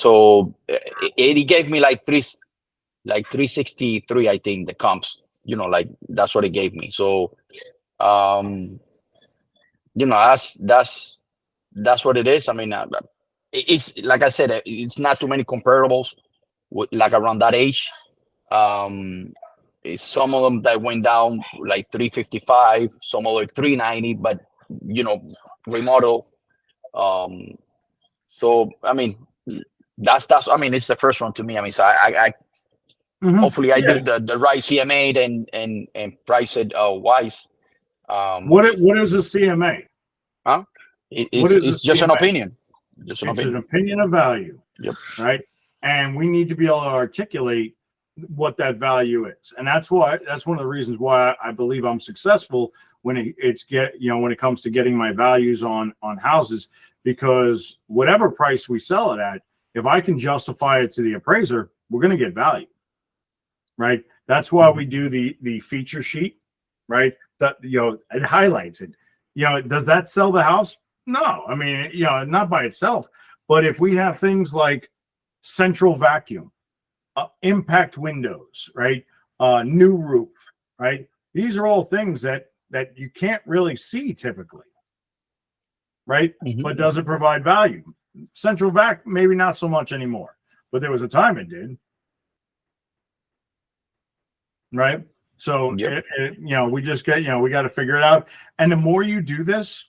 So it gave me like 363, I think, the comps, like that's what it gave me. So, that's what it is. I mean, it's like I said, it's not too many comparables like around that age. Some of them that went down like 355, some other 390, but remodel. So I mean, that's I mean, it's the first one to me. I mean, so I hopefully I do the right CMA and price it wise. What is a CMA? Huh? It's just an opinion. It's an opinion of value. Yep. Right. And we need to be able to articulate what that value is. And that's one of the reasons why I believe I'm successful when it comes to getting my values on houses, because whatever price we sell it at, if I can justify it to the appraiser, we're going to get value. Right. That's why we do the feature sheet. Right. That, it highlights it. Does that sell the house? No. I mean, not by itself. But if we have things like central vacuum, impact windows, right? New roof, right? These are all things that you can't really see typically, right? Mm-hmm. But does it provide value? Central vac, maybe not so much anymore, but there was a time it did, right? So, yep. We just we got to figure it out. And the more you do this,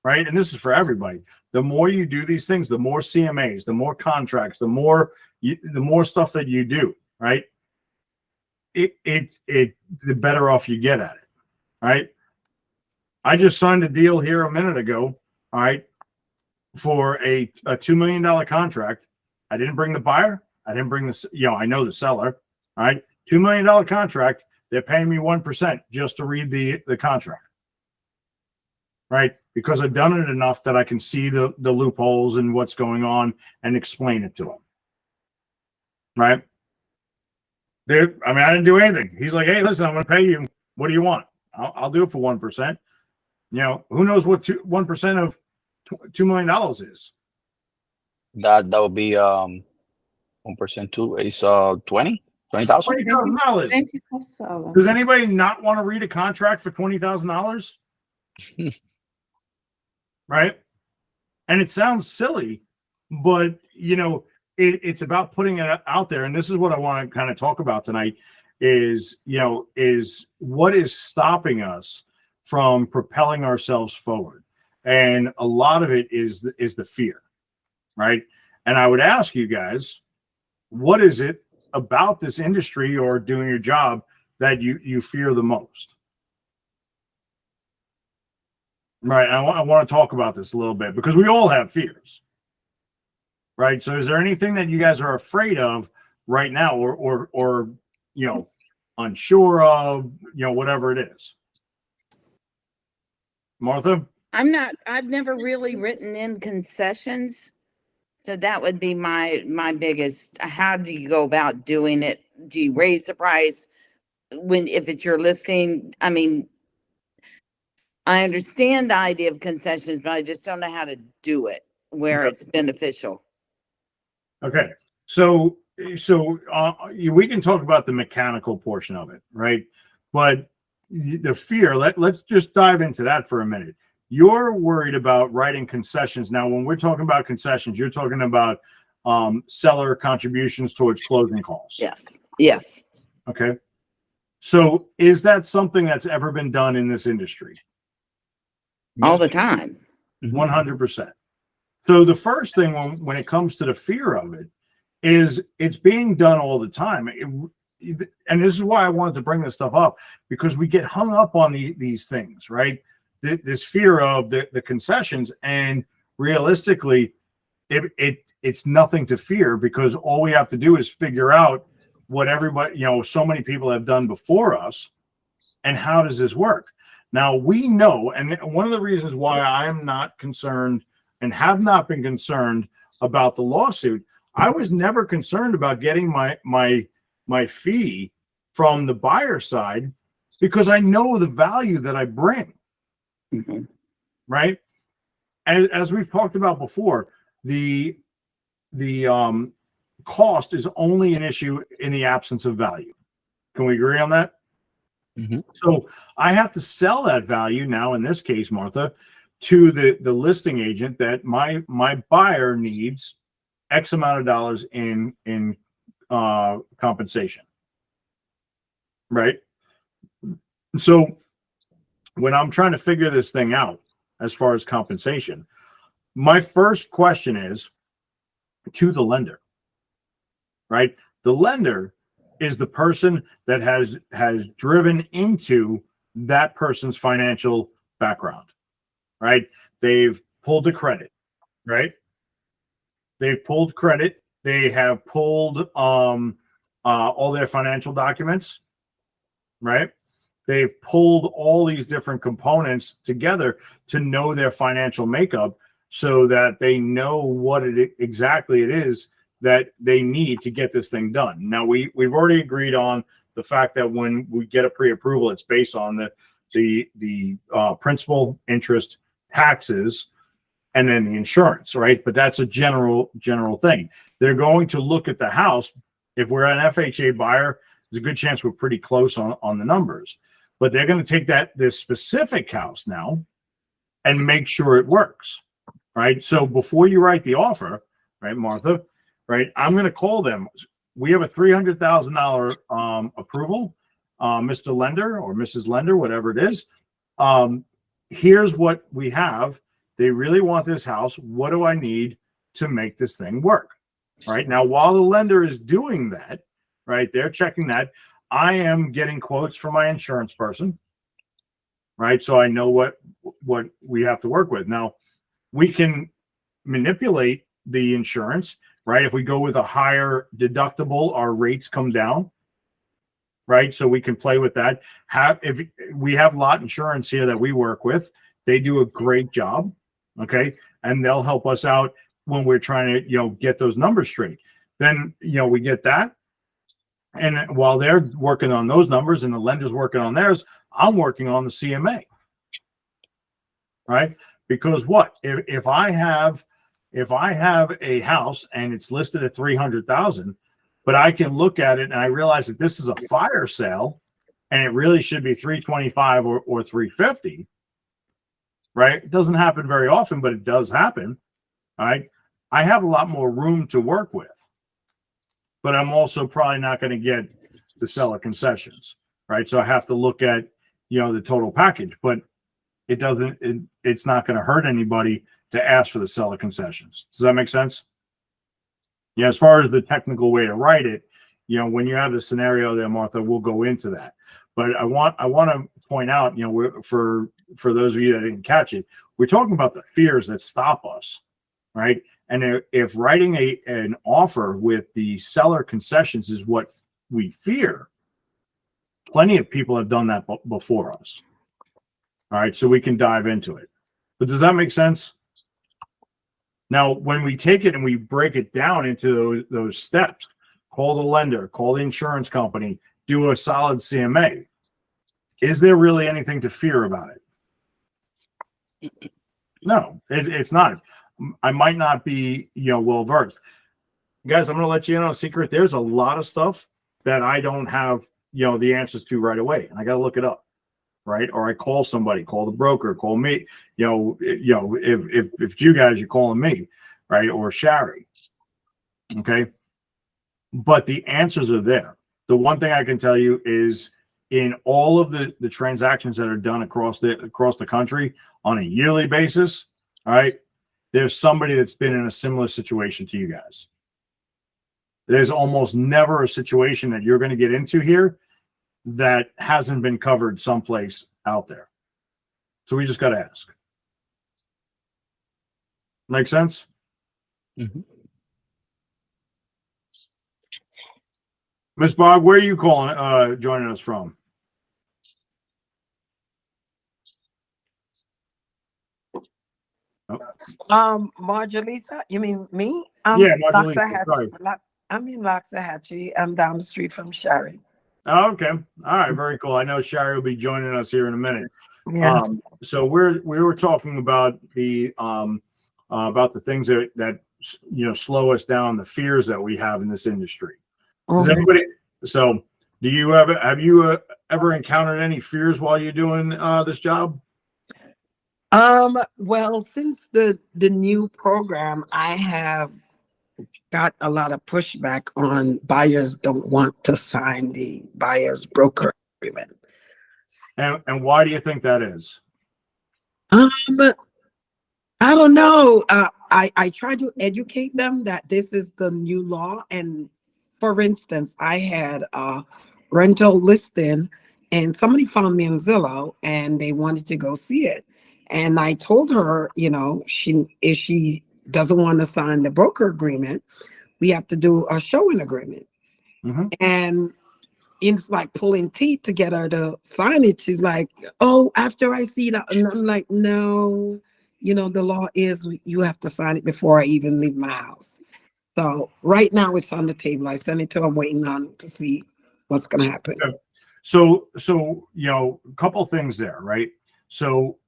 right? And this is for everybody. The more you do these things, the more CMAs, the more contracts, the more stuff that you do, right? The better off you get at it, right? I just signed a deal here a minute ago, all right, for a $2 million contract. I didn't bring the buyer. I didn't bring I know the seller, all right? $2 million contract. They're paying me 1% just to read the contract, right? Because I've done it enough that I can see the loopholes and what's going on and explain it to them, right? I didn't do anything. He's like, hey, listen, I'm going to pay you. What do you want? I'll do it for 1%. Who knows what 1% of $2 million is? That would be 1% too. Is 20,000. $20,000. Does anybody not want to read a contract for $20,000? Right? And it sounds silly, but it's about putting it out there. And this is what I want to kind of talk about tonight is what is stopping us from propelling ourselves forward. And a lot of it is the fear, right? And I would ask you guys, what is it about this industry or doing your job that you fear the most? Right. I want to talk about this a little bit because we all have fears. Right. So is there anything that you guys are afraid of right now or unsure of, whatever it is? Martha? I've never really written in concessions. So that would be my biggest. How do you go about doing it? Do you raise the price if it's your listing? I mean, I understand the idea of concessions, but I just don't know how to do it where it's beneficial. Okay. So we can talk about the mechanical portion of it, right? But the fear, let's just dive into that for a minute. You're worried about writing concessions. Now, when we're talking about concessions, you're talking about seller contributions towards closing costs. Yes. Okay. So is that something that's ever been done in this industry? All the time. 100%. So the first thing when it comes to the fear of it is it's being done all the time. And this is why I wanted to bring this stuff up, because we get hung up on these things, right? This fear of the concessions, and realistically, it's nothing to fear, because all we have to do is figure out what everybody, so many people have done before us, and how does this work? Now we know, and one of the reasons why I'm not concerned and have not been concerned about the lawsuit, I was never concerned about getting my fee from the buyer side, because I know the value that I bring. Mm-hmm. Right. And as we've talked about before, the cost is only an issue in the absence of value. Can we agree on that? Mm-hmm. So I have to sell that value now, in this case, Martha, to the listing agent that my buyer needs X amount of dollars in compensation, right? So when I'm trying to figure this thing out as far as compensation, my first question is to the lender, right? The lender is the person that has driven into that person's financial background, right? They've pulled the credit, right? They've pulled credit. They have pulled all their financial documents, right? They've pulled all these different components together to know their financial makeup so that they know what exactly it is that they need to get this thing done. Now, we've already agreed on the fact that when we get a pre-approval, it's based on the principal, interest, taxes, and then the insurance, right? But that's a general thing. They're going to look at the house. If we're an FHA buyer, there's a good chance we're pretty close on the numbers. But they're going to take this specific house now and make sure it works, right? So before you write the offer, right, Martha, right, I'm going to call them. We have a $300,000 approval, Mr. Lender or Mrs. Lender, whatever it is. Here's what we have. They really want this house. What do I need to make this thing work? Right now, while the lender is doing that, right, they're checking that. I am getting quotes from my insurance person, right? So I know what we have to work with. Now, we can manipulate the insurance, right? If we go with a higher deductible, our rates come down, right? So we can play with that. If we have lot insurance here that we work with, they do a great job, okay? And they'll help us out when we're trying to, get those numbers straight. Then, we get that. And while they're working on those numbers and the lender's working on theirs, I'm working on the CMA, right? Because what if I have a house and it's listed at 300,000, but I can look at it and I realize that this is a fire sale and it really should be 325 or 350, right? It doesn't happen very often, but it does happen, right? I have a lot more room to work with. But I'm also probably not going to get the seller concessions, right? So I have to look at, the total package, but it's not going to hurt anybody to ask for the seller concessions. Does that make sense? Yeah. As far as the technical way to write it, when you have the scenario there, Martha, we'll go into that. But I want to point out, for those of you that didn't catch it, we're talking about the fears that stop us, right? And if writing an offer with the seller concessions is what we fear, plenty of people have done that before us. All right, so we can dive into it. But does that make sense? Now, when we take it and we break it down into those steps, call the lender, call the insurance company, do a solid CMA, is there really anything to fear about it? No, it's not. I might not be, well versed. Guys, I'm going to let you in on a secret. There's a lot of stuff that I don't have, the answers to right away. And I got to look it up, right? Or I call somebody, call the broker, call me, if you guys, you're calling me, right? Or Shari. Okay. But the answers are there. The one thing I can tell you is in all of the transactions that are done across the country on a yearly basis, all right, there's somebody that's been in a similar situation to you guys. There's almost never a situation that you're going to get into here that hasn't been covered someplace out there. So we just got to ask. Make sense? Mm-hmm. Miss Bob, where are you calling, joining us from? Marjolisa, you mean me? Yeah, Marjolisa, sorry. I'm in Loxahatchee. I'm down the street from Shari. Oh, okay. All right. Very cool. I know Shari will be joining us here in a minute. Yeah. So we were talking about the things that slow us down, the fears that we have in this industry. Does Mhm. anybody? So, do you have you ever encountered any fears while you're doing this job? Well, since the new program, I have got a lot of pushback on buyers don't want to sign the buyer's broker agreement. And why do you think that is? Um, I don't know. I try to educate them that this is the new law. And for instance, I had a rental listing and somebody found me in Zillow and they wanted to go see it. And I told her, if she doesn't want to sign the broker agreement, we have to do a showing agreement. Mm-hmm. And it's like pulling teeth to get her to sign it. She's like, oh, after I see that. And I'm like, no, the law is you have to sign it before I even leave my house. So right now it's on the table. I sent it to her, I'm waiting on to see what's going to happen. Okay. So a couple things there, right? So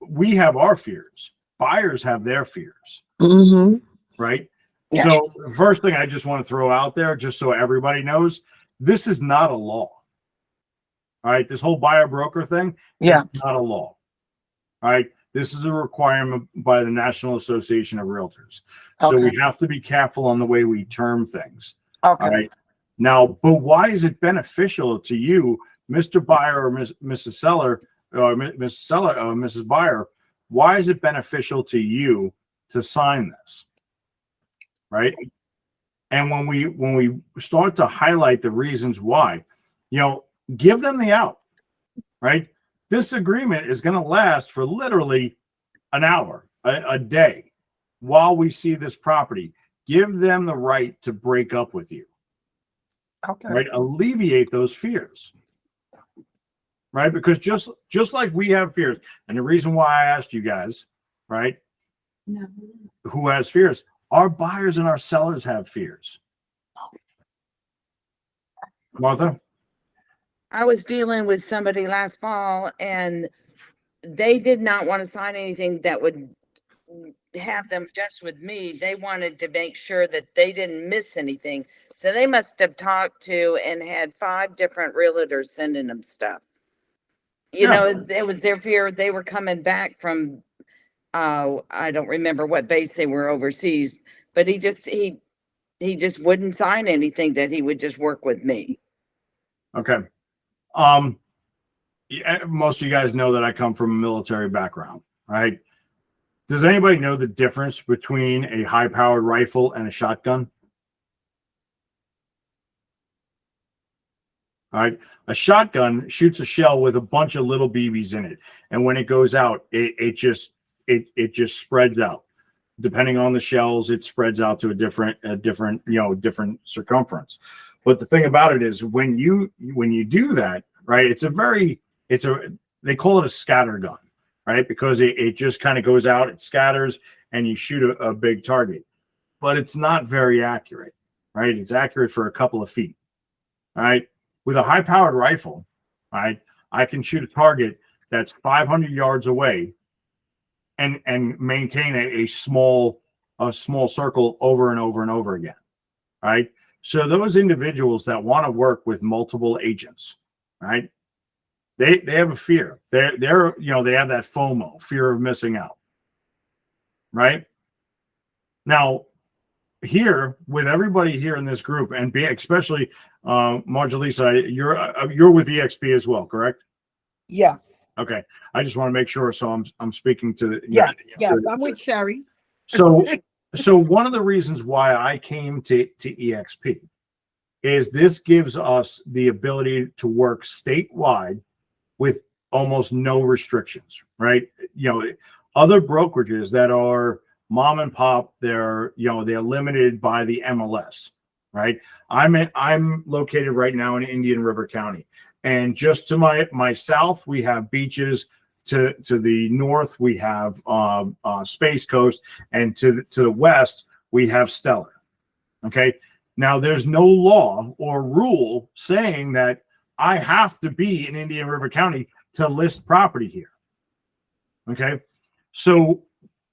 we have our fears. Buyers have their fears, Mm-hmm. right? Yeah. So the first thing I just want to throw out there, just so everybody knows, this is not a law. All right, this whole buyer broker thing, Yeah. it's not a law. All right, this is a requirement by the National Association of Realtors. So Okay. we have to be careful on the way we term things. Okay. All right. Now, but why is it beneficial to you, Mr. Buyer or Mrs. Seller, or Mrs. Buyer? Why is it beneficial to you to sign this? Right. And when we start to highlight the reasons why, give them the out. Right. This agreement is going to last for literally an hour, a day, while we see this property. Give them the right to break up with you. Okay. Right, alleviate those fears, right? Because just like we have fears, and the reason why I asked you guys, right, who has fears, our buyers and our sellers have fears. Martha? I was dealing with somebody last fall and they did not want to sign anything that would have them just with me. They wanted to make sure that they didn't miss anything. So they must have talked to and had 5 different realtors sending them stuff. It was their fear. They were coming back from, I don't remember what base they were overseas, but he just wouldn't sign anything that he would just work with me. Okay. Most of you guys know that I come from a military background, right? Does anybody know the difference between a high-powered rifle and a shotgun? All right. A shotgun shoots a shell with a bunch of little BBs in it. And when it goes out, it just spreads out. Depending on the shells, it spreads out to a different circumference. But the thing about it is when you do that, right, they call it a scatter gun, right? Because it just kind of goes out, it scatters, and you shoot a big target. But it's not very accurate, right? It's accurate for a couple of feet. All right. With a high-powered rifle, right, I can shoot a target that's 500 yards away and maintain a small circle over and over and over again. Right. So those individuals that want to work with multiple agents, right, they have a fear. They have that FOMO, fear of missing out. Right. Now, here with everybody here in this group, and especially Marjalisa, you're with EXP as well, correct? Yes. Okay, I just want to make sure. So I'm speaking to Yes. I'm with Sherry. So one of the reasons why I came to EXP is this gives us the ability to work statewide with almost no restrictions, right? Other brokerages that are mom and pop, they're limited by the MLS, right? I'm located right now in Indian River County, and just to my south we have beaches. To the north we have Space Coast, and to the west we have Stellar. Okay, now there's no law or rule saying that I have to be in Indian River County to list property here. Okay, so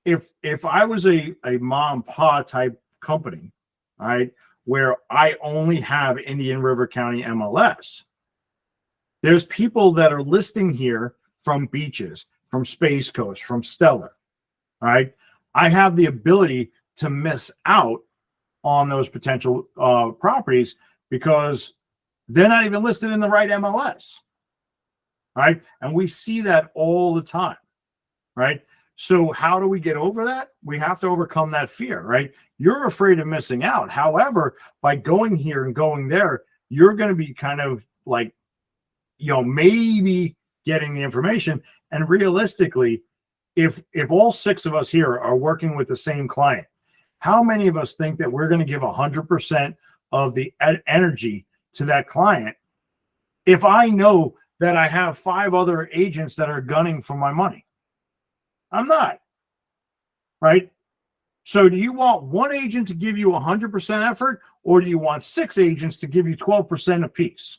if I was a mom pa type company, right, where I only have Indian River County MLS, there's people that are listing here from Beaches, from Space Coast, from Stellar, right? I have the ability to miss out on those potential properties because they're not even listed in the right MLS, right? And we see that all the time, right? So how do we get over that? We have to overcome that fear, right? You're afraid of missing out. However, by going here and going there, you're going to be kind of like, maybe getting the information. And realistically, if all 6 of us here are working with the same client, how many of us think that we're going to give 100% of the energy to that client if I know that I have 5 other agents that are gunning for my money? I'm not, right? So do you want one agent to give you 100% effort, or do you want 6 agents to give you 12% apiece?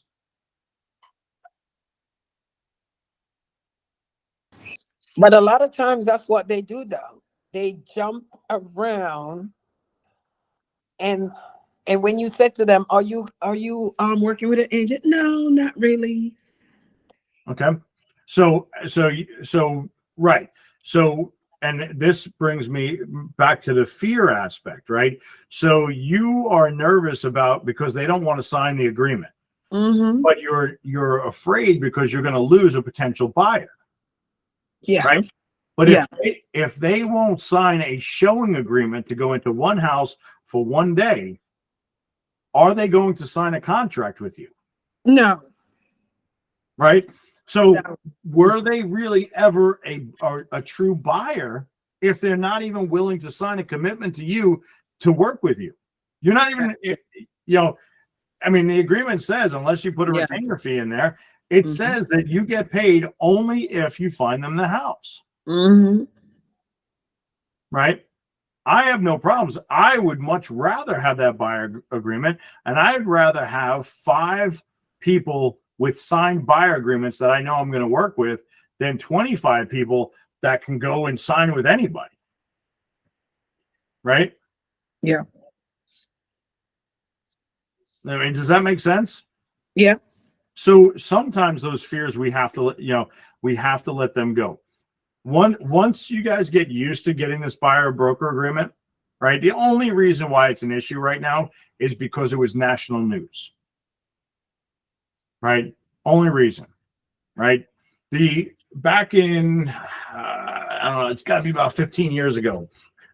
But a lot of times that's what they do though. They jump around and when you said to them, are you working with an agent? No, not really. Okay. So right. So, and this brings me back to the fear aspect, right? So you are nervous about because they don't want to sign the agreement, but you're afraid because you're going to lose a potential buyer. Yes. Right. But yes. if they won't sign a showing agreement to go into one house for one day, are they going to sign a contract with you? No. Right. So were they really ever a true buyer if they're not even willing to sign a commitment to you to work with you? You're not even, I mean, the agreement says unless you put a retainer fee in there, it says that you get paid only if you find them the house. Right? I have no problems. I would much rather have that buyer agreement, and I'd rather have 5 people with signed buyer agreements that I know I'm going to work with than 25 people that can go and sign with anybody. Right? Yeah. I mean, does that make sense? Yes. So sometimes those fears we have to let them go. Once you guys get used to getting this buyer broker agreement, right? The only reason why it's an issue right now is because it was national news. Right? Only reason, right? Back in I don't know, it's got to be about 15 years ago.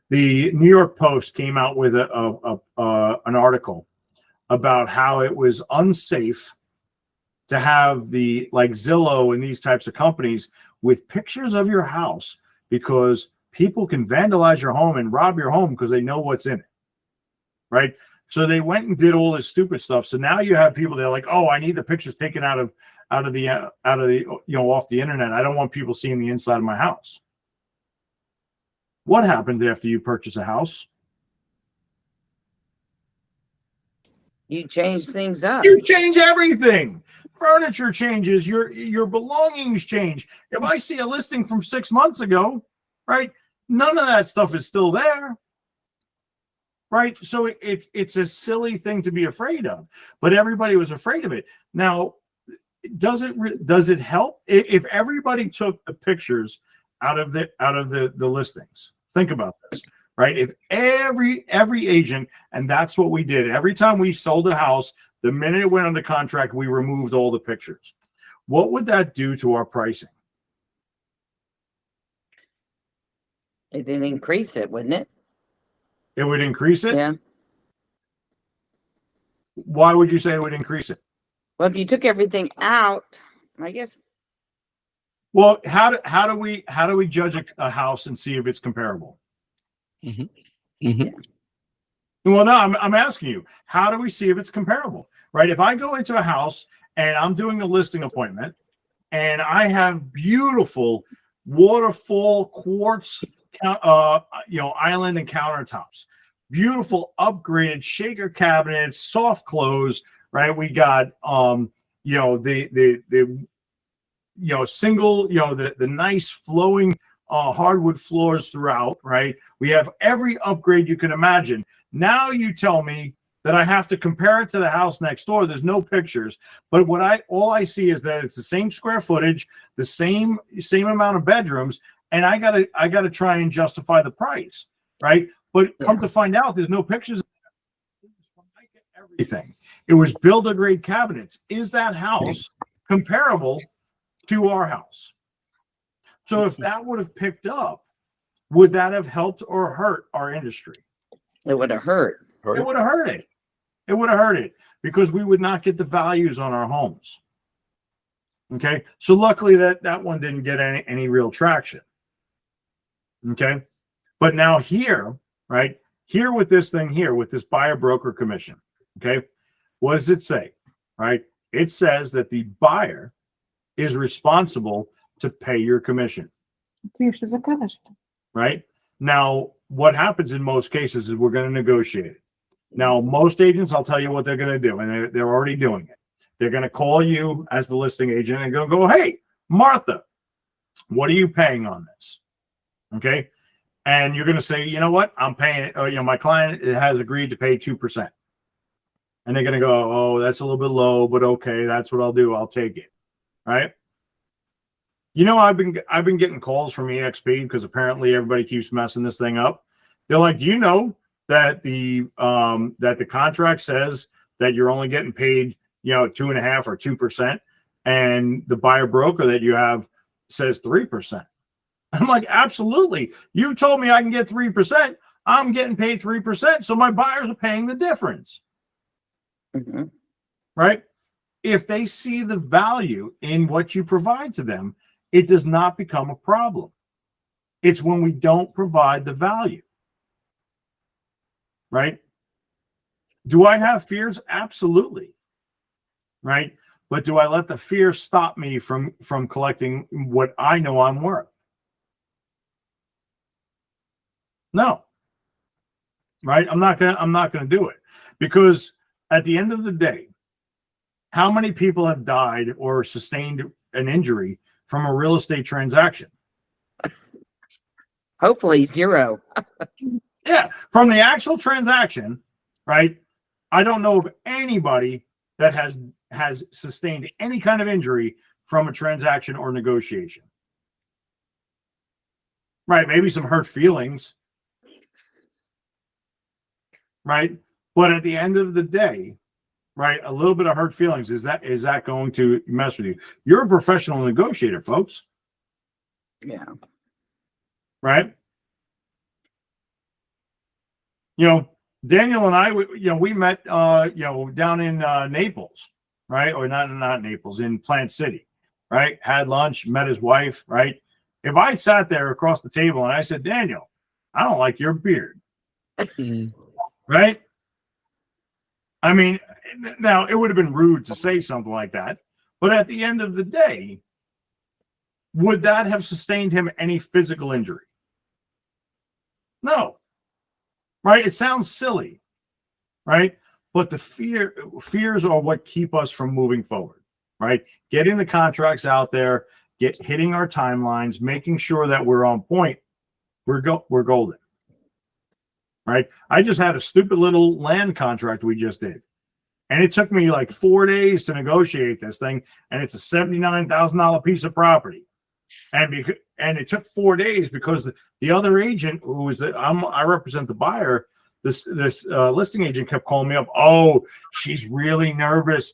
The New York Post came out with an article about how it was unsafe to have the like Zillow and these types of companies with pictures of your house because people can vandalize your home and rob your home because they know what's in it. Right? So they went and did all this stupid stuff. So now you have people that are like, "Oh, I need the pictures taken out of the off the internet. I don't want people seeing the inside of my house." What happened after you purchase a house? You change things up. You change everything. Furniture changes. Your belongings change. If I see a listing from 6 months ago, right, none of that stuff is still there. Right. So it's a silly thing to be afraid of, but everybody was afraid of it. Now, does it help if everybody took the pictures out of the listings? Think about this, right? If every agent, and that's what we did every time we sold a house, the minute it went under contract, we removed all the pictures. What would that do to our pricing? It didn't increase it, wouldn't it? It would increase it? Yeah. Why would you say it would increase it? Well, if you took everything out, I guess. Well, how do we judge a house and see if it's comparable? Well, no, I'm asking you, how do we see if it's comparable? Right? If I go into a house and I'm doing a listing appointment and I have beautiful waterfall quartz island and countertops, beautiful upgraded shaker cabinets, soft close, right? We got single, the nice flowing hardwood floors throughout, right? We have every upgrade you can imagine. Now you tell me that I have to compare it to the house next door. There's no pictures, but all I see is that it's the same square footage, the same amount of bedrooms, and I gotta try and justify the price, right? But come to find out, there's no pictures. I get everything. It was builder-grade cabinets. Is that house comparable to our house? So if that would have picked up, would that have helped or hurt our industry? It would have hurt. It would have hurt it. It would have hurt it because we would not get the values on our homes. Okay. So luckily that one didn't get any real traction. Okay. But now here, right here with this thing here, with this buyer broker commission. Okay. What does it say? Right. It says that the buyer is responsible to pay your commission. Right. Now, what happens in most cases is we're going to negotiate it. Now, most agents, I'll tell you what they're going to do, and they're already doing it. They're going to call you as the listing agent and go, hey, Martha, what are you paying on this? Okay. And you're going to say, you know what? I'm paying, my client has agreed to pay 2%. And they're going to go, oh, that's a little bit low, but okay, that's what I'll do. I'll take it. Right. I've been getting calls from EXP because apparently everybody keeps messing this thing up. They're like, do you know that the contract says that you're only getting paid, 2.5% or 2%, and the buyer broker that you have says 3%. I'm like, absolutely. You told me I can get 3%. I'm getting paid 3%, so my buyers are paying the difference. Mm-hmm. Right? If they see the value in what you provide to them, it does not become a problem. It's when we don't provide the value. Right? Do I have fears? Absolutely. Right? But do I let the fear stop me from collecting what I know I'm worth? No. Right? I'm not gonna do it, because at the end of the day, how many people have died or sustained an injury from a real estate transaction? Hopefully 0. Yeah, from the actual transaction, right? I don't know of anybody that has sustained any kind of injury from a transaction or negotiation. Right? Maybe some hurt feelings. Right? But at the end of the day, right, a little bit of hurt feelings, is that going to mess with you? You're a professional negotiator, folks. Yeah. Right? Daniel and I, we met, down in Naples, right? Or not Naples, in Plant City, right? Had lunch, met his wife, right? If I sat there across the table and I said, Daniel, I don't like your beard, right? I mean, now it would have been rude to say something like that, but at the end of the day, would that have sustained him any physical injury? No. Right? It sounds silly, right? But the fears are what keep us from moving forward, right? Getting the contracts out there, hitting our timelines, making sure that we're on point. We're golden, right? I just had a stupid little land contract we just did, and it took me like 4 days to negotiate this thing, and it's a $79,000 piece of property. And it took 4 days because the other agent, who was I represent the buyer, this listing agent kept calling me up. Oh, she's really nervous.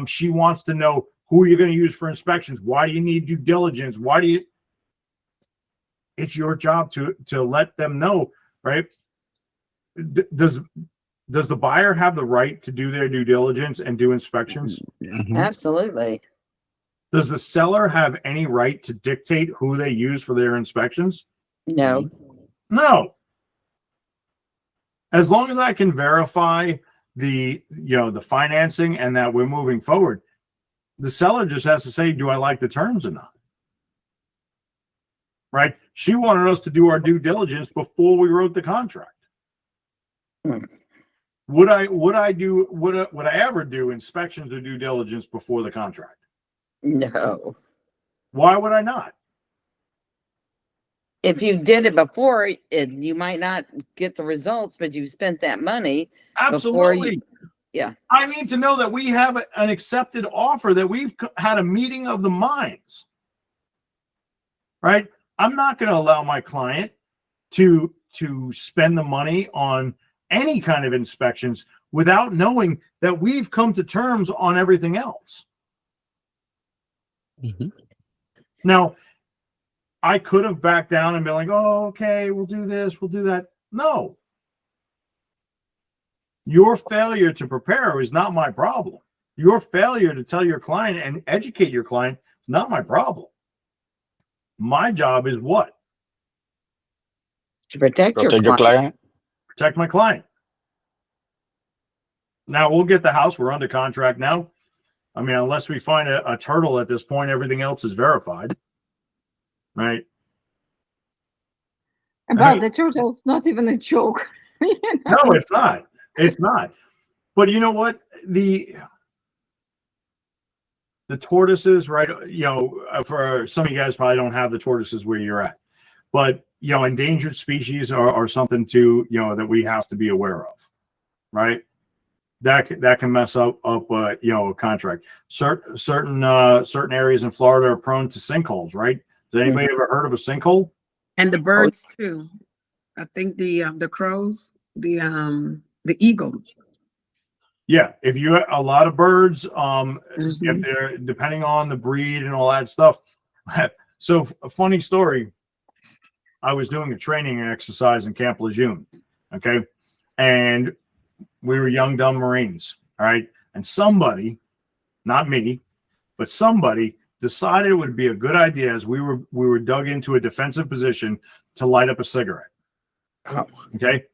She wants to know who you're going to use for inspections. Why do you need due diligence? It's your job to let them know, right? Does the buyer have the right to do their due diligence and do inspections? Mm-hmm. Absolutely. Does the seller have any right to dictate who they use for their inspections? No. No. As long as I can verify the financing and that we're moving forward, the seller just has to say, do I like the terms or not? Right? She wanted us to do our due diligence before we wrote the contract. Would I ever do inspections or due diligence before the contract? No. Why would I not? if you did it before, you might not get the results, but you spent that money. Absolutely. Yeah. I need to know that we have an accepted offer, that we've had a meeting of the minds, right? I'm not going to allow my client to spend the money on any kind of inspections without knowing that we've come to terms on everything else. Mm-hmm. Now, I could have backed down and been like, oh, okay, we'll do this, we'll do that. No. Your failure to prepare is not my problem. Your failure to tell your client and educate your client is not my problem. My job is what? To protect your Protect your client. client. Protect my client. Now, we'll get the house. We're under contract now. I mean, unless we find a turtle at this point, everything else is verified. Right? About the turtle's not even a joke. You know? No, it's not. It's not. But you know what? The tortoises, right? You know, for some of you guys probably don't have the tortoises where you're at. But, you know, endangered species are something to, you know, that we have to be aware of, right? That can mess up you know, a contract. Certain areas in Florida are prone to sinkholes, right? Has anybody ever heard of a sinkhole? And the birds too. I think the crows, the eagle. Yeah, if you a lot of birds, Mhm. if they're depending on the breed and all that stuff. So a funny story. I was doing a training exercise in Camp Lejeune, okay, and we were young dumb Marines, all right, and somebody, not me, but somebody decided it would be a good idea as we were dug into a defensive position to light up a cigarette. Oh. Okay.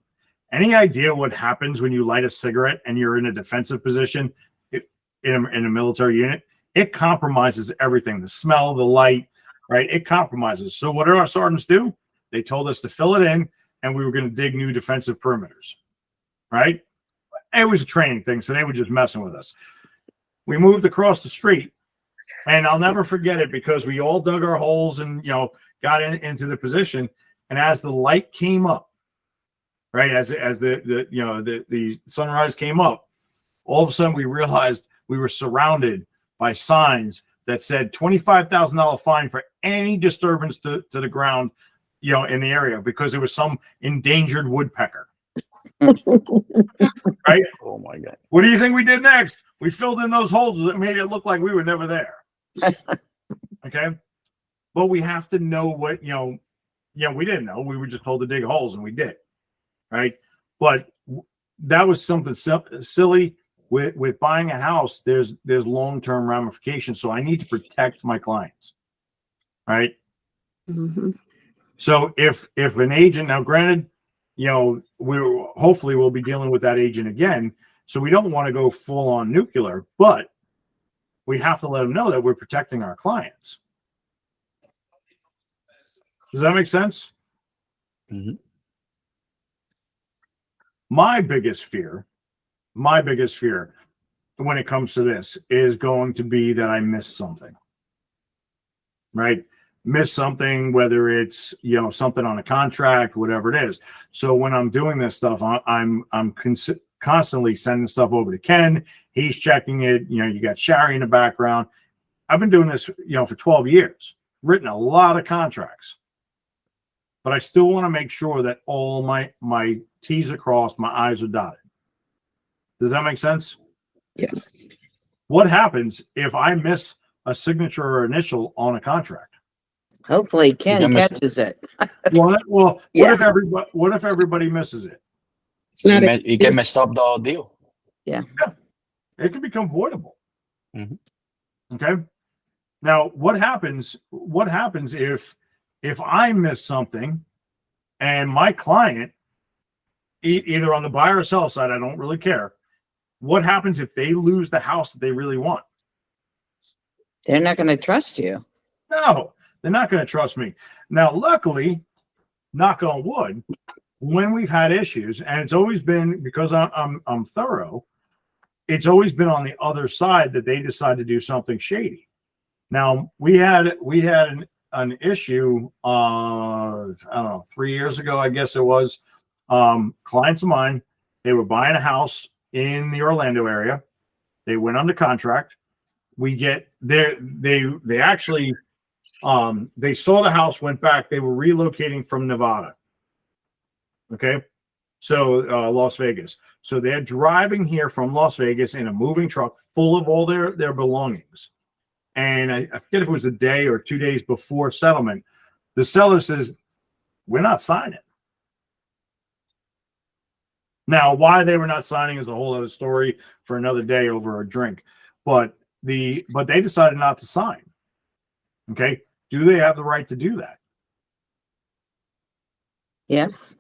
Any idea what happens when you light a cigarette and you're in a defensive position in a military unit? It compromises everything. The smell, the light, right? It compromises. So what did our sergeants do? They told us to fill it in, and we were going to dig new defensive perimeters, right? It was a training thing, so they were just messing with us. We moved across the street, and I'll never forget it because we all dug our holes and, you know, got into the position. And as the light came up, right, as the you know, the sunrise came up, all of a sudden we realized we were surrounded by signs that said $25,000 fine for any disturbance to the ground, you know, in the area, because there was some endangered woodpecker. Right? Oh my God. What do you think we did next? We filled in those holes that made it look like we were never there. Okay. But we have to know what, you know, we didn't know. We were just told to dig holes, and we did. Right. But that was something silly. With buying a house, there's long-term ramifications. So I need to protect my clients. Right. Mhm. So if an agent, now granted, you know, hopefully we'll be dealing with that agent again. So we don't want to go full on nuclear, but we have to let them know that we're protecting our clients. Does that make sense? Mm-hmm. My biggest fear when it comes to this is going to be that I miss something, right? Miss something, whether it's, you know, something on a contract, whatever it is. So when I'm doing this stuff, I'm constantly sending stuff over to Ken. He's checking it. You know, you got Shari in the background. I've been doing this, you know, for 12 years, written a lot of contracts, but I still want to make sure that all my T's are crossed, my I's are dotted. Does that make sense? Yes. What happens if I miss a signature or initial on a contract? Hopefully Ken can miss- catches it. Well, Yeah. what if everybody misses it? It's not a, You can mess up the deal. It can become voidable. Mhm. Okay. Now, what happens if I miss something and my client, either on the buyer or seller side, I don't really care. What happens if they lose the house that they really want? They're not going to trust you. No, they're not going to trust me. Now, luckily, knock on wood, when we've had issues, and it's always been because I'm thorough, it's always been on the other side that they decide to do something shady. Now, we had an issue, I don't know, 3 years ago, I guess it was. Clients of mine, they were buying a house in the Orlando area. They went under contract. We get there. They actually, they saw the house, went back. They were relocating from Nevada. Okay. So Las Vegas. So they're driving here from Las Vegas in a moving truck full of all their belongings. And I forget if it was a day or 2 days before settlement. The seller says, "We're not signing." Now, why they were not signing is a whole other story for another day over a drink. But they decided not to sign. Okay. Do they have the right to do that? Yes.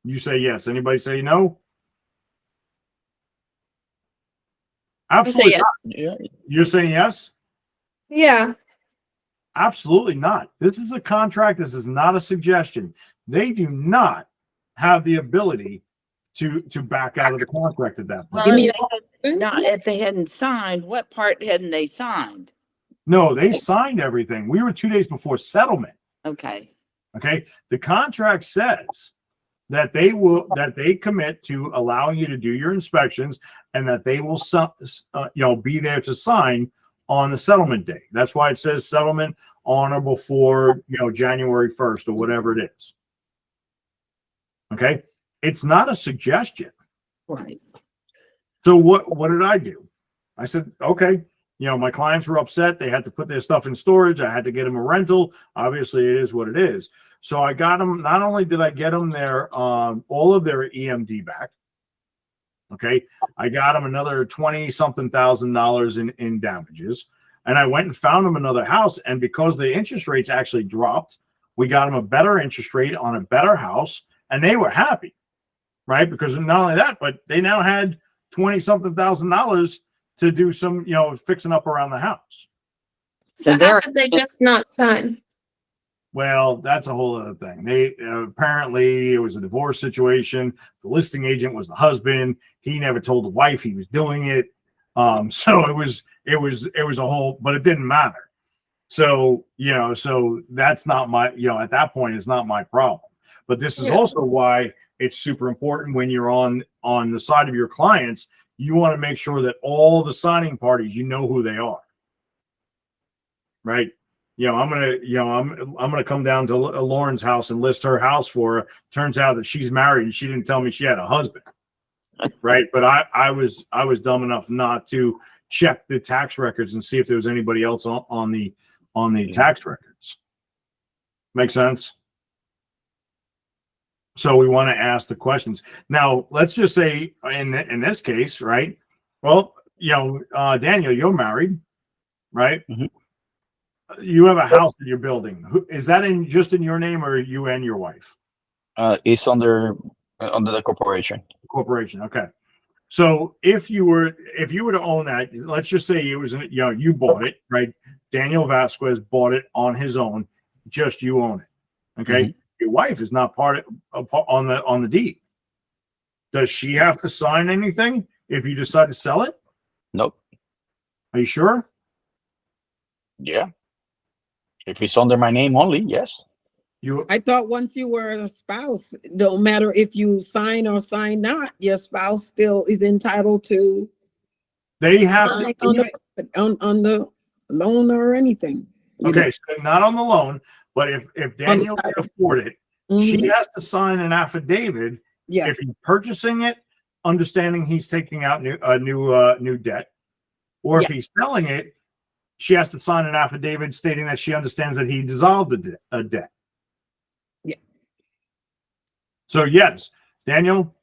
You say yes. Anybody say no? Absolutely yes. not. Yeah. You're saying yes? Yeah. Absolutely not. This is a contract. This is not a suggestion. They do not have the ability to back out of the contract at that point. Well, mean- not if they hadn't signed, what part hadn't they signed? No, they signed everything. We were 2 days before settlement. Okay. Okay. The contract says that they commit to allowing you to do your inspections and that they will be there to sign on the settlement day. That's why it says settlement on or before January 1st or whatever it is. Okay. It's not a suggestion. Right. So what did I do? I said, okay, my clients were upset. They had to put their stuff in storage. I had to get them a rental. Obviously, it is what it is. So I got them. Not only did I get them their all of their EMD back, okay, I got them another $20-something thousand in damages, and I went and found them another house. And because the interest rates actually dropped, we got them a better interest rate on a better house, and they were happy, right? Because not only that, but they now had $20-something thousand to do some, fixing up around the house. So How they're could they just not sign? Well, that's a whole other thing. They apparently it was a divorce situation. The listing agent was the husband. He never told the wife he was doing it. So it was a whole, but it didn't matter. So so that's not my at that point it's not my problem. But this is also why it's super important when you're on the side of your clients. You want to make sure that all the signing parties, who they are, right? I'm gonna come down to Lauren's house and list her house for her. Turns out that she's married and she didn't tell me she had a husband, right? But I was dumb enough not to check the tax records and see if there was anybody else on the tax records. Make sense? So we want to ask the questions. Now, let's just say in this case, right? Well, Daniel, you're married, right? Mm-hmm. You have a house that you're building. Is that just in your name, or you and your wife? It's under the corporation. Corporation. Okay. So if you were to own that, let's just say it was you bought it, right? Daniel Vasquez bought it on his own. Just you own it. Okay. Mm-hmm. Your wife is not part of on the deed. Does she have to sign anything if you decide to sell it? Nope. Are you sure? Yeah. If it's under my name only, yes. I thought once you were a spouse, no matter if you sign or sign not, your spouse still is entitled to. They have on the loan or anything. Okay, so not on the loan, but if Daniel can afford it, she has to sign an affidavit. Yes. If he's purchasing it, understanding he's taking out new debt, or if he's selling it, she has to sign an affidavit stating that she understands that he dissolved the debt. Yeah. So yes, Daniel,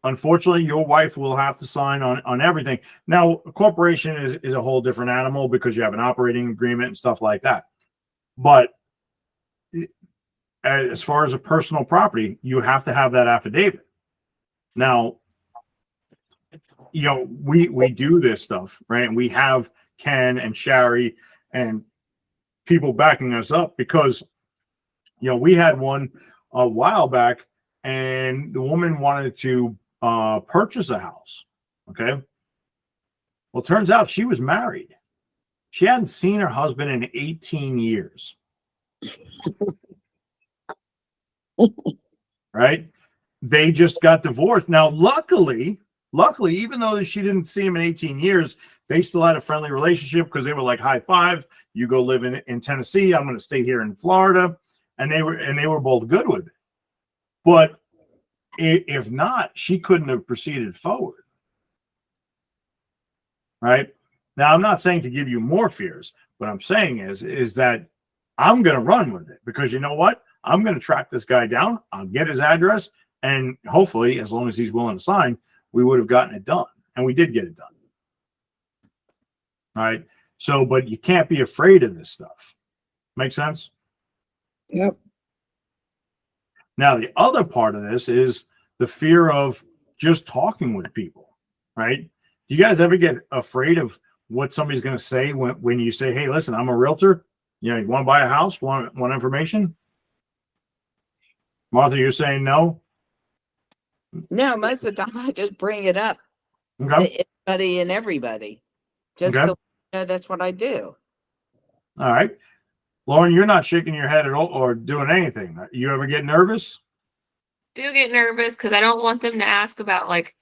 unfortunately, your wife will have to sign on everything. Now, a corporation is a whole different animal because you have an operating agreement and stuff like that. But as far as a personal property, you have to have that affidavit. Now, we do this stuff, right? And we have Ken and Shari and people backing us up because, we had one a while back and the woman wanted to purchase a house. Okay. Well, it turns out she was married. She hadn't seen her husband in 18 years. Right? They just got divorced. Now, luckily, even though she didn't see him in 18 years, they still had a friendly relationship because they were like high five. You go live in Tennessee. I'm going to stay here in Florida, and they were both good with it. But if not, she couldn't have proceeded forward. Right? Now, I'm not saying to give you more fears. What I'm saying is that I'm going to run with it because you know what? I'm going to track this guy down. I'll get his address, and hopefully, as long as he's willing to sign, we would have gotten it done, and we did get it done. All right. So, but you can't be afraid of this stuff. Make sense? Yep. Now, the other part of this is the fear of just talking with people, right? Do you guys ever get afraid of what somebody's going to say when you say, hey, listen, I'm a realtor. You know, you want to buy a house, want information? Martha, you're saying no? No, most of the time I just bring it up Okay. to anybody and everybody. Just Okay. to know that's what I do. All right. Lauren, you're not shaking your head at all or doing anything. You ever get nervous? Do get nervous because I don't want them to ask about like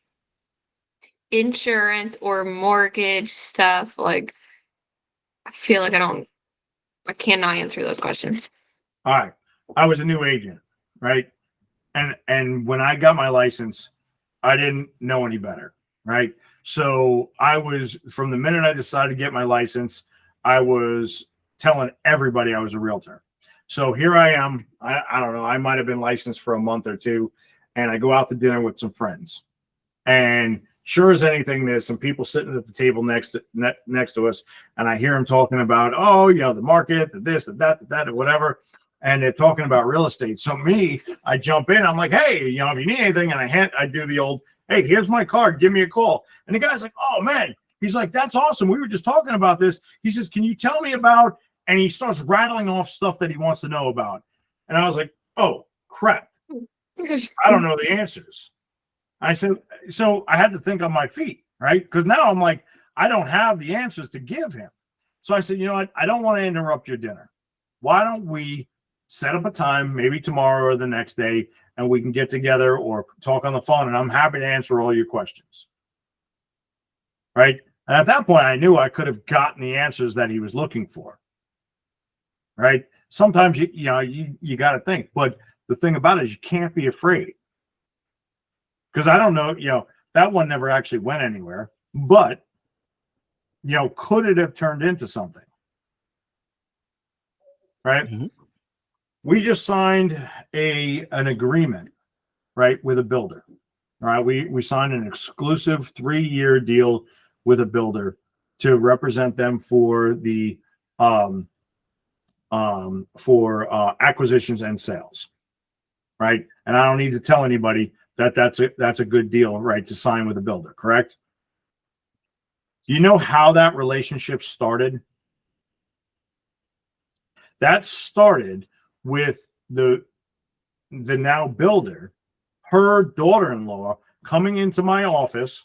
insurance or mortgage stuff. Like, I feel like I cannot answer those questions. All right. I was a new agent, right? And when I got my license, I didn't know any better, right? So I was, from the minute I decided to get my license, I was telling everybody I was a realtor. So here I am. I don't know. I might have been licensed for a month or two, and I go out to dinner with some friends. And sure as anything, there's some people sitting at the table next to us, and I hear them talking about, oh, you know, the market, the this, the that, or whatever. And they're talking about real estate. So I jump in. I'm like, hey, you know, if you need anything, and I do the old, hey, here's my card. Give me a call. And the guy's like, oh man, he's like, that's awesome. We were just talking about this. He says, can you tell me about? And he starts rattling off stuff that he wants to know about. And I was like, oh crap, I don't know the answers. I said, so I had to think on my feet, right? Because now I'm like, I don't have the answers to give him. So I said, you know what? I don't want to interrupt your dinner. Why don't we set up a time, maybe tomorrow or the next day, and we can get together or talk on the phone, and I'm happy to answer all your questions. Right? And at that point, I knew I could have gotten the answers that he was looking for. Right? Sometimes you got to think, but the thing about it is you can't be afraid. Because I don't know, that one never actually went anywhere, but could it have turned into something? Right? Mm-hmm. We just signed an agreement, right, with a builder. All right, we signed an exclusive 3-year deal with a builder to represent them for the acquisitions and sales, right? And I don't need to tell anybody that's a good deal, right, to sign with a builder, correct? Do you know how that relationship started? That started with the now builder, her daughter-in-law, coming into my office,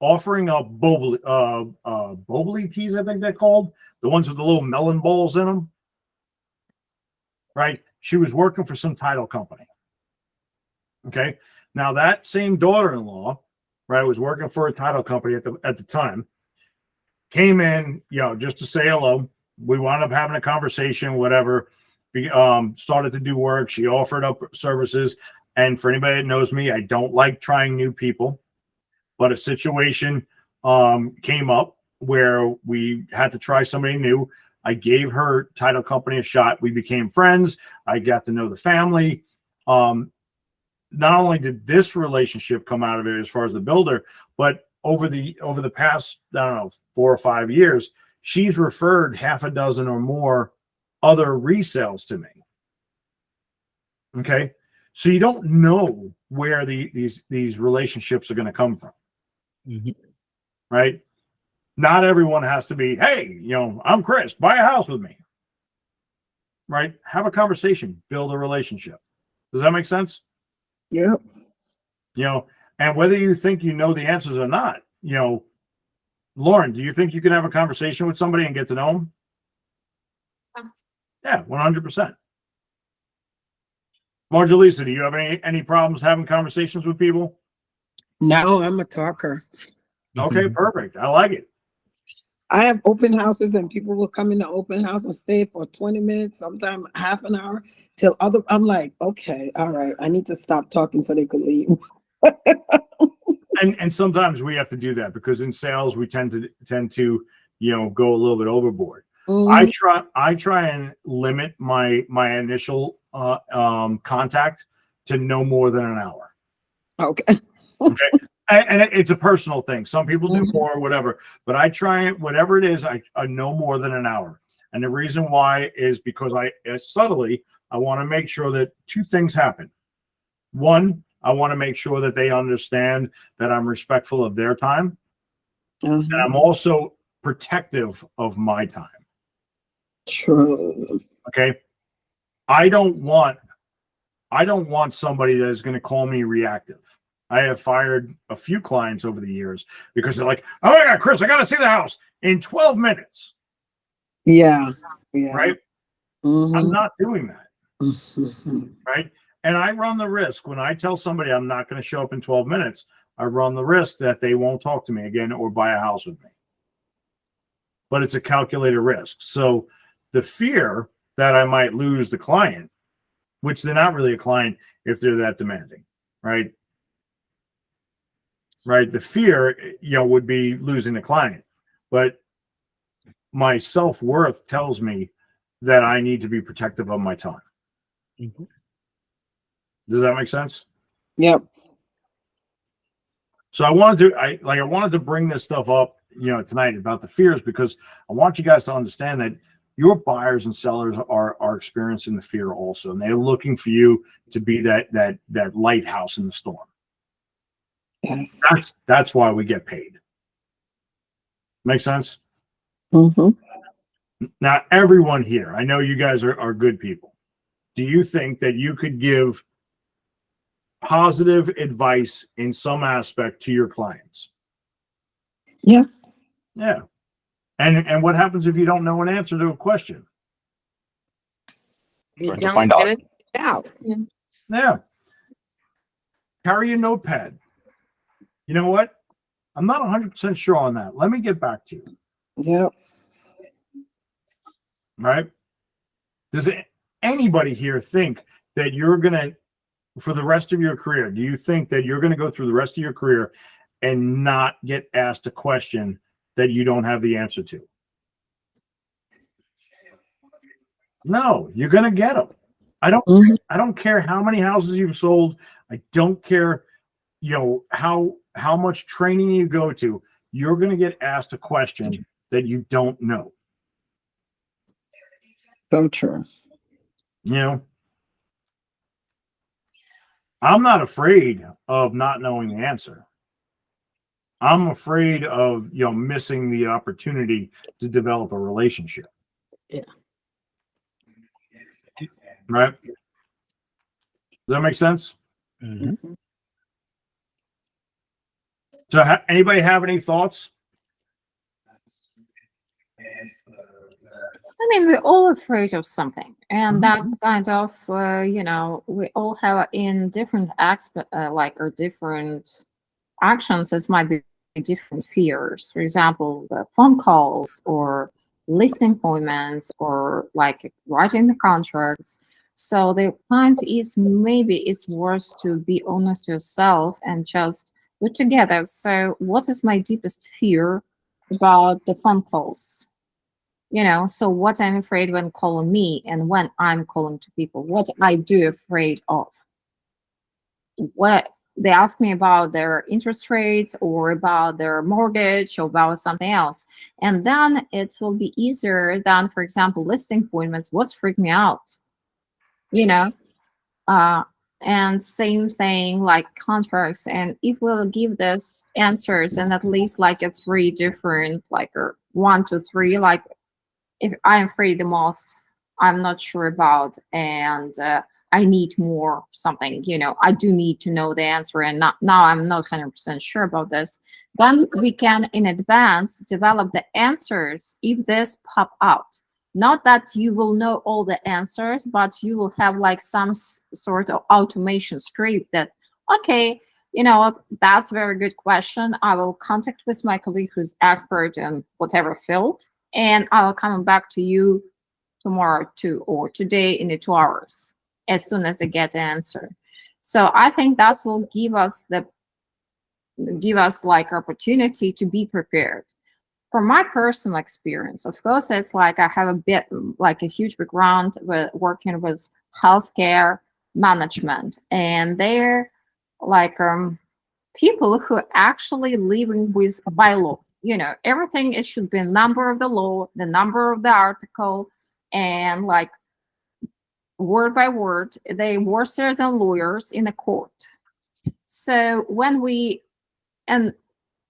offering up bobley teas, I think they're called, the ones with the little melon balls in them. Right? She was working for some title company. Okay. Now that same daughter-in-law, right, was working for a title company at the time, came in, just to say hello. We wound up having a conversation, whatever. Started to do work. She offered up services. And for anybody that knows me, I don't like trying new people. But a situation came up where we had to try somebody new. I gave her title company a shot. We became friends. I got to know the family. Not only did this relationship come out of it as far as the builder, but over the past, I don't know, 4 or 5 years, she's referred half a dozen or more other resales to me. Okay. So you don't know where these relationships are going to come from. Mm-hmm. Right. Not everyone has to be, hey, I'm Chris, buy a house with me. Right. Have a conversation, build a relationship. Does that make sense? Yep. And whether you think you know the answers or not, Lauren, do you think you can have a conversation with somebody and get to know them? Yeah, 100%. Marjolisa, do you have any problems having conversations with people? No, I'm a talker. Okay, perfect. I like it. I have open houses and people will come in the open house and stay for 20 minutes, sometimes half an hour till I'm like, okay, all right, I need to stop talking so they could leave. And sometimes we have to do that because in sales we tend to go a little bit overboard. Mhm. I try and limit my initial contact to no more than an hour. Okay. Okay. And it's a personal thing. Some people do Mhm. more or whatever, but I try it, whatever it is, I no more than an hour. And the reason why is because I want to make sure that two things happen. One, I want to make sure that they understand that I'm respectful of their time. And I'm also protective of my time. True. Okay. I don't want somebody that is going to call me reactive. I have fired a few clients over the years because they're like, oh my God, Chris, I got to see the house in 12 minutes. Yeah. Right. I'm not doing that. Right. And I run the risk when I tell somebody I'm not going to show up in 12 minutes, I run the risk that they won't talk to me again or buy a house with me. But it's a calculated risk. So the fear that I might lose the client, which they're not really a client if they're that demanding, right? Right. The fear, would be losing the client. But my self-worth tells me that I need to be protective of my time. Mm-hmm. Does that make sense? Yep. So I wanted to bring this stuff up, tonight about the fears because I want you guys to understand that your buyers and sellers are experiencing the fear also, and they're looking for you to be that lighthouse in the storm. Yes. That's why we get paid. Make sense? Mm-hmm. Now, everyone here, I know you guys are good people. Do you think that you could give positive advice in some aspect to your clients? Yes. Yeah. And what happens if you don't know an answer to a question? You Trying to don't find out. get it out. Yeah. Carry a notepad. You know what? I'm not 100% sure on that. Let me get back to you. Yep. Right? Does anybody here think that you're going to, for the rest of your career, do you think that you're going to go through the rest of your career and not get asked a question that you don't have the answer to? No, you're going to get them. I don't care how many houses you've sold. I don't care, how much training you go to. You're going to get asked a question that you don't know. So true. I'm not afraid of not knowing the answer. I'm afraid of, missing the opportunity to develop a relationship. Yeah. Right? Does that make sense? Mm-hmm. So anybody have any thoughts? I mean, we're all afraid of something, and that's kind of, we all have in different aspects, or different actions. This might be different fears. For example, the phone calls or listing appointments or like writing the contracts. So the point is maybe it's worth to be honest to yourself and just put together. So what is my deepest fear about the phone calls? So what I'm afraid when calling me and when I'm calling to people, what I do afraid of. What they ask me about their interest rates or about their mortgage or about something else. And then it will be easier than, for example, listing appointments. What's freaked me out? And same thing like contracts. And if we'll give this answers and at least like a three different, or 1 to 3, like if I'm afraid the most, I'm not sure about, and I need more something, I do need to know the answer, and now I'm not 100% sure about this. Then we can in advance develop the answers if this pop out. Not that you will know all the answers, but you will have like some sort of automation script that, okay, you know what, that's a very good question. I will contact with my colleague who's expert in whatever field, and I will come back to you tomorrow or today in the 2 hours as soon as I get the answer. So I think that will give us like opportunity to be prepared. From my personal experience, of course, it's like I have a bit like a huge background with working with healthcare management, and they're like people who are actually living with by law. You know, everything it should be a number of the law, the number of the article, and like word by word, they were certain lawyers in a court. So when and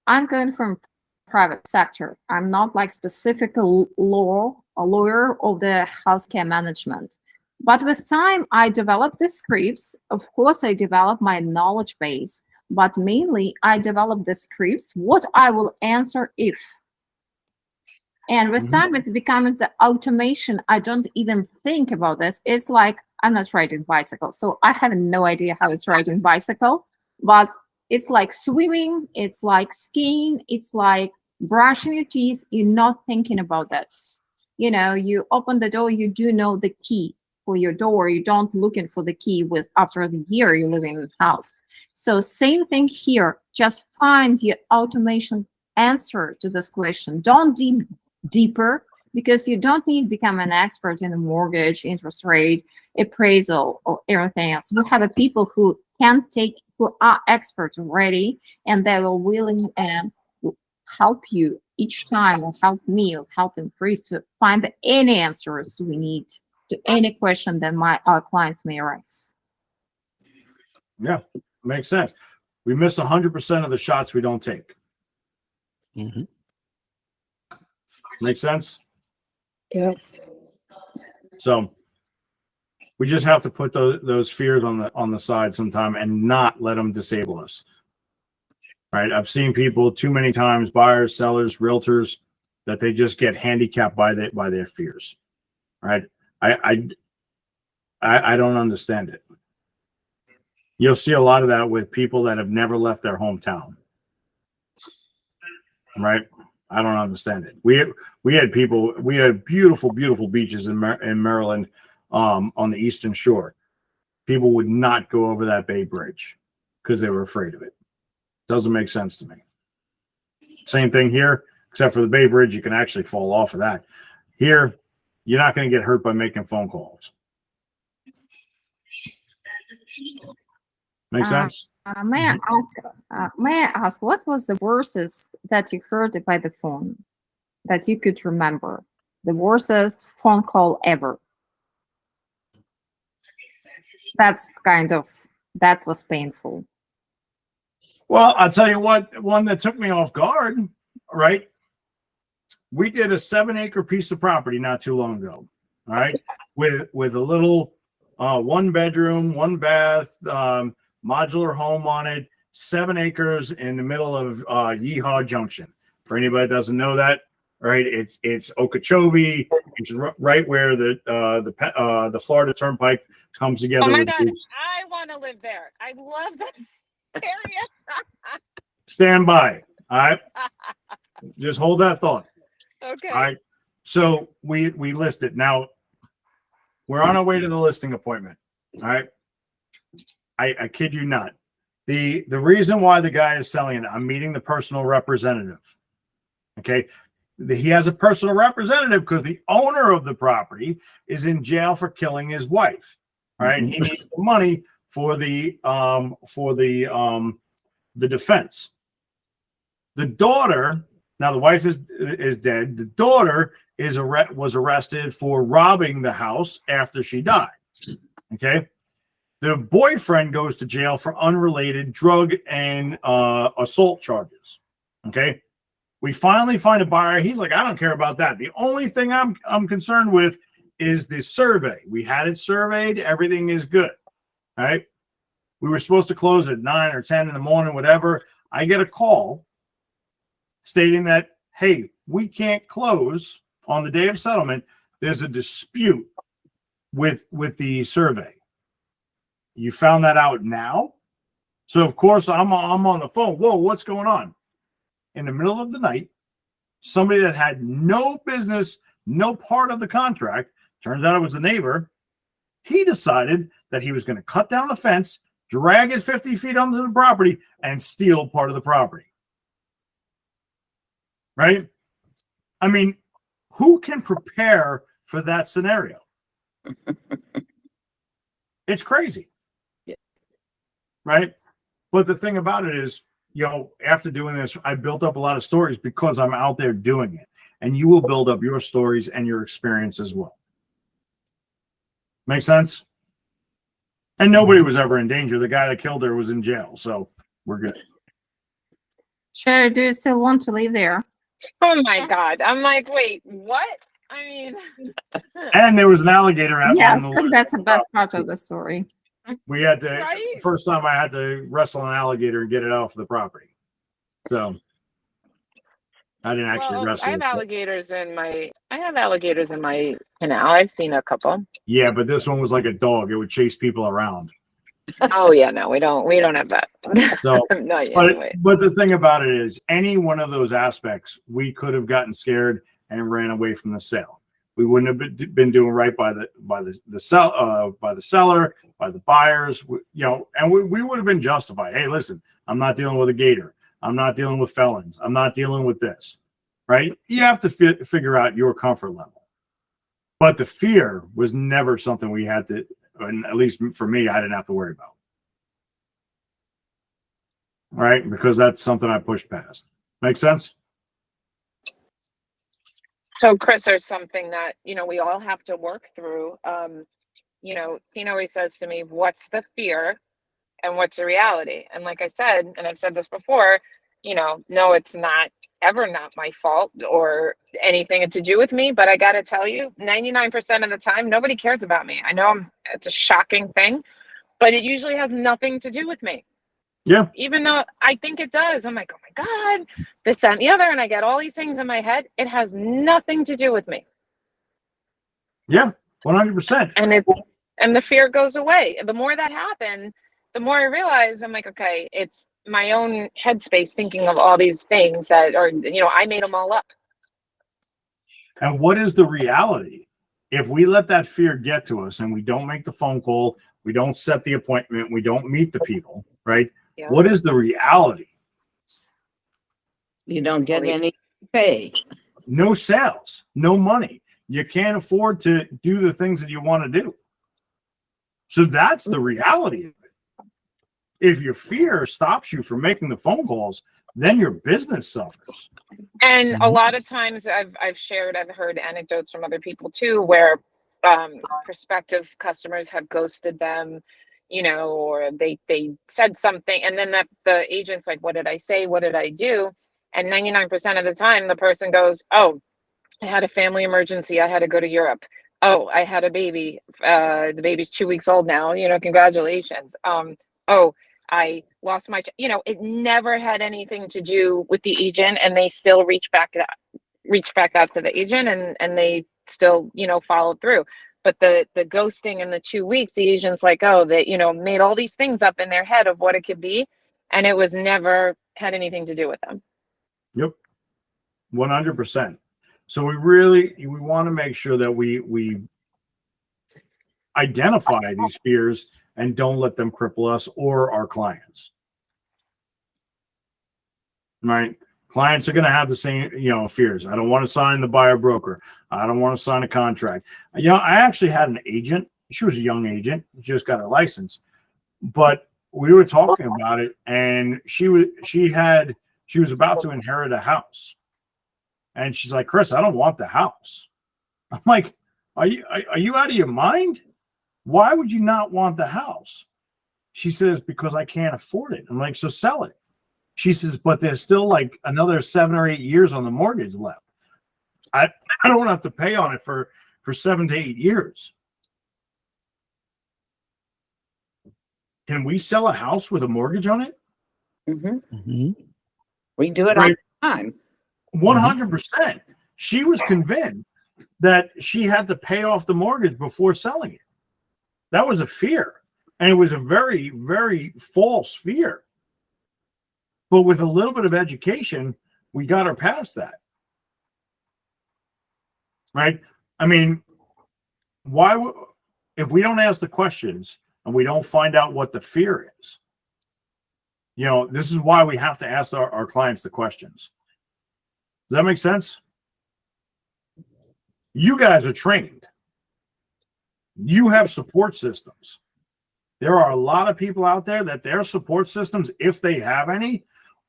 I'm going from private sector. I'm not like specific a lawyer of the healthcare management. But with time, I developed the scripts. Of course, I developed my knowledge base, but mainly I developed the scripts, what I will answer if. And with time, it's becoming the automation. I don't even think about this. It's like I'm not riding bicycle, so I have no idea how it's riding bicycle, but it's like swimming, it's like skiing, it's like brushing your teeth. You're not thinking about this. You know, you open the door, you do know the key for your door. You don't looking for the key with after the year you live in the house. So same thing here. Just find your automation answer to this question. Don't dig deeper, because you don't need to become an expert in the mortgage, interest rate, appraisal, or everything else. We have a people who are experts already, and they will willing and help you each time, or help me, or help increase to find any answers we need to any question that our clients may raise. Yeah, makes sense. We miss 100% of the shots we don't take. Mm-hmm. Make sense? Yes. So we just have to put those fears on the side sometime and not let them disable us. Right? I've seen people too many times, buyers, sellers, realtors, that they just get handicapped by their fears. Right? I don't understand it. You'll see a lot of that with people that have never left their hometown. Right? I don't understand it. We had beautiful, beautiful beaches in Maryland, on the Eastern Shore. People would not go over that Bay Bridge because they were afraid of it. Doesn't make sense to me. Same thing here, except for the Bay Bridge, you can actually fall off of that. Here, you're not going to get hurt by making phone calls. Make sense? May I ask, what was the worstest that you heard by the phone that you could remember? The worstest phone call ever. That was painful. Well, I'll tell you what, one that took me off guard, right? We did a 7-acre piece of property not too long ago, all right? With a little 1-bedroom, 1-bath, modular home on it, 7 acres in the middle of Yeehaw Junction. For anybody that doesn't know that, right? It's Okeechobee. It's right where the Florida Turnpike comes together. Oh my God, I want to live there. I love that area. Stand by. All right. Just hold that thought. Okay. All right. So we list it. Now we're on our way to the listing appointment. All right. I kid you not. The reason why the guy is selling it, I'm meeting the personal representative. Okay. He has a personal representative because the owner of the property is in jail for killing his wife. All right. And he needs the money for the defense. The daughter, now the wife is dead. The daughter was arrested for robbing the house after she died. Okay. The boyfriend goes to jail for unrelated drug and assault charges. Okay. We finally find a buyer. He's like, I don't care about that. The only thing I'm concerned with is the survey. We had it surveyed. Everything is good. All right. We were supposed to close at 9 or 10 in the morning, whatever. I get a call stating that, hey, we can't close on the day of settlement there's a dispute with the survey. You found that out now? So of course I'm on the phone. Whoa, what's going on? In the middle of the night, somebody that had no business, no part of the contract, turns out it was a neighbor, he decided that he was going to cut down the fence, drag it 50 feet onto the property, and steal part of the property. Right? I mean, who can prepare for that scenario? It's crazy. Right? But the thing about it is, after doing this, I built up a lot of stories because I'm out there doing it. And you will build up your stories and your experience as well. Make sense? And nobody was ever in danger. The guy that killed her was in jail, so we're good. Sure, do you still want to live there? Oh my God. I'm like, wait, what? I mean, And there was an alligator out Yes, on the list. that's the best part of the story. We had to, Right? first time I had to wrestle an alligator and get it off the property. So I didn't actually Well, wrestle I have it. alligators in my canal. I've seen a couple. Yeah, but this one was like a dog. It would chase people around. Oh yeah, no, we don't have that. So, Not yet, anyway. but the thing about it is, any one of those aspects, we could have gotten scared and ran away from the sale. We wouldn't have been doing right by the seller, by the buyers, and we would have been justified. Hey, listen, I'm not dealing with a gator. I'm not dealing with felons. I'm not dealing with this, right? You have to figure out your comfort level. But the fear was never something we had to, and at least for me, I didn't have to worry about. Right? Because that's something I pushed past. Make sense? So Chris, there's something that, we all have to work through. Tina always says to me, what's the fear and what's the reality? And like I said, and I've said this before, no, it's not my fault or anything to do with me, but I got to tell you, 99% of the time, nobody cares about me. I know it's a shocking thing, but it usually has nothing to do with me. Yeah. Even though I think it does. I'm like, oh my God, this, that, and the other. And I get all these things in my head. It has nothing to do with me. Yeah, 100%. And the fear goes away. The more that happened, the more I realize I'm like, okay, it's my own headspace thinking of all these things that are, I made them all up. And what is the reality? If we let that fear get to us and we don't make the phone call, we don't set the appointment, we don't meet the people, right? Yeah. What is the reality? you don't get any pay. No sales, no money. You can't afford to do the things that you want to do. So that's the reality of it. If your fear stops you from making the phone calls, then your business suffers. And a lot of times I've heard anecdotes from other people too, where prospective customers have ghosted them, or they said something, and then the agent's like, what did I say? What did I do? And 99% of the time the person goes, oh, I had a family emergency. I had to go to Europe. Oh, I had a baby. The baby's 2 weeks old now, congratulations. Oh, I lost my, it never had anything to do with the agent, and they still reach back out to the agent, and they still, followed through. But the ghosting in the 2 weeks, the agent's like, oh, they, made all these things up in their head of what it could be. And it was never had anything to do with them. Yep. 100%. So we want to make sure that we identify these fears and don't let them cripple us or our clients. Right? Clients are going to have the same, fears. I don't want to sign the buyer broker. I don't want to sign a contract. I actually had an agent. She was a young agent. Just got her license. But we were talking about it, and she was about to inherit a house. And she's like, Chris, I don't want the house. I'm like, are you out of your mind? Why would you not want the house? She says, because I can't afford it. I'm like, so sell it. She says, but there's still like another 7 or 8 years on the mortgage left. I don't have to pay on it for 7 to 8 years. Can we sell a house with a mortgage on it? Mm-hmm. We do it Right. all the time. 100%. She was convinced that she had to pay off the mortgage before selling it. That was a fear. And it was a very, very false fear. But with a little bit of education, we got her past that. Right? I mean, if we don't ask the questions and we don't find out what the fear is, this is why we have to ask our clients the questions. Does that make sense? You guys are trained. You have support systems. There are a lot of people out there that their support systems, if they have any,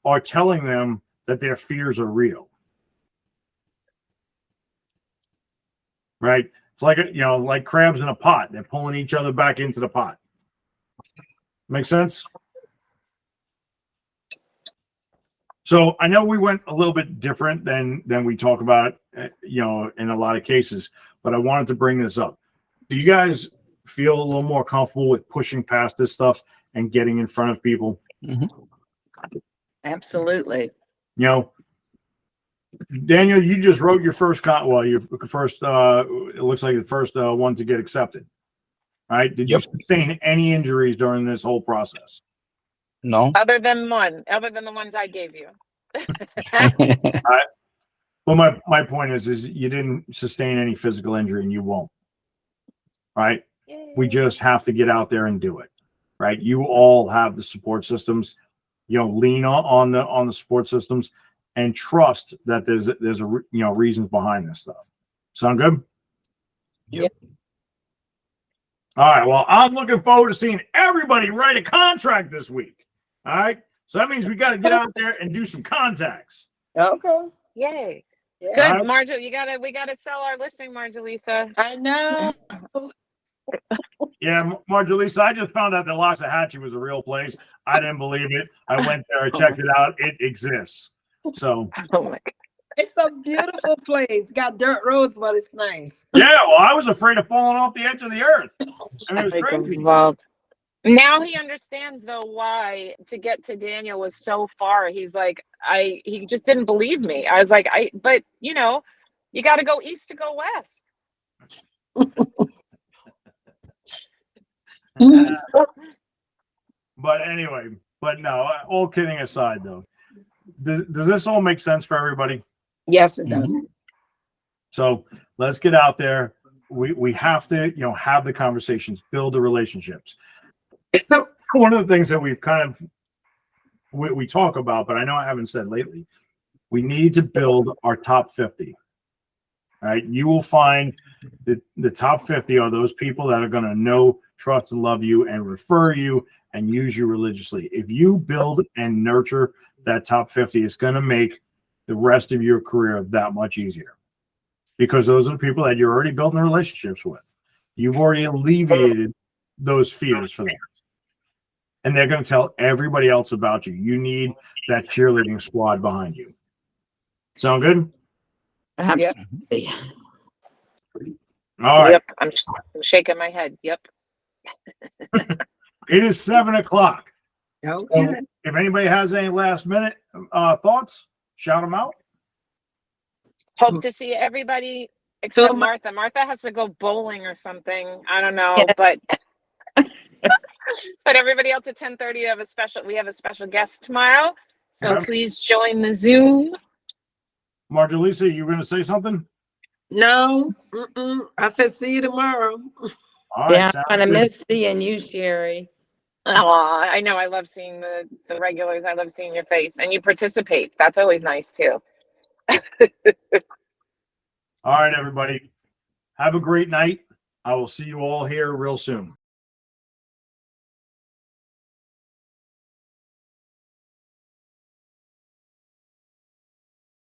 are telling them that their fears are real. Right? It's like, like crabs in a pot. They're pulling each other back into the pot. Make sense? So I know we went a little bit different than we talk about, in a lot of cases, but I wanted to bring this up. Do you guys feel a little more comfortable with pushing past this stuff and getting in front of people? Mm-hmm. Absolutely. Daniel, you just wrote your first it looks like the first one to get accepted. All right. Did you sustain any injuries during this whole process? No. Other than the ones I gave you. All right. Well, my point is you didn't sustain any physical injury, and you won't. Right? Yay. We just have to get out there and do it. Right? You all have the support systems. Lean on the support systems and trust that there's a reasons behind this stuff. Sound good? Yep. All right. Well, I'm looking forward to seeing everybody write a contract this week. All right. So that means we got to get out there and do some contacts. Okay. Yay. Yeah. Good, Marjorie. We gotta sell our listing, Marjolisa. I know. Yeah, Marjolisa, I just found out that Loxahatchee was a real place. I didn't believe it. I went there, I checked it out. It exists. So Oh my God. It's a beautiful place. Got dirt roads, but it's nice. yeah, well, I was afraid of falling off the edge of the earth. And it was crazy. Now he understands though why to get to Daniel was so far. He's like, he just didn't believe me. I was like, but you got to go east to go west. But anyway, no, all kidding aside though, does this all make sense for everybody? Yes, it does. Mm-hmm. So let's get out there. We have to, have the conversations, build the relationships. One of the things that we've kind of we talk about, but I know I haven't said lately, we need to build our top 50. All right. You will find that the top 50 are those people that are going to know, trust, and love you and refer you and use you religiously. If you build and nurture that top 50, it's going to make the rest of your career that much easier, because those are the people that you're already building relationships with. You've already alleviated those fears for them. And they're going to tell everybody else about you. You need that cheerleading squad behind you. Sound good? Absolutely. All right. Yep. I'm shaking my head. Yep. It is 7:00. Okay. So if anybody has any last minute thoughts, shout them out. Hope to see everybody except Martha. Martha has to go bowling or something. I don't know, but but everybody else at 10:30 we have a special guest tomorrow. So please join the Zoom. Marjolisa, you going to say something? No. I said see you tomorrow. All right, Yeah, sounds I'm gonna good. miss seeing you, Sherry. Oh, I know. I love seeing the regulars. I love seeing your face, and you participate. That's always nice too. All right, everybody. Have a great night. I will see you all here real soon.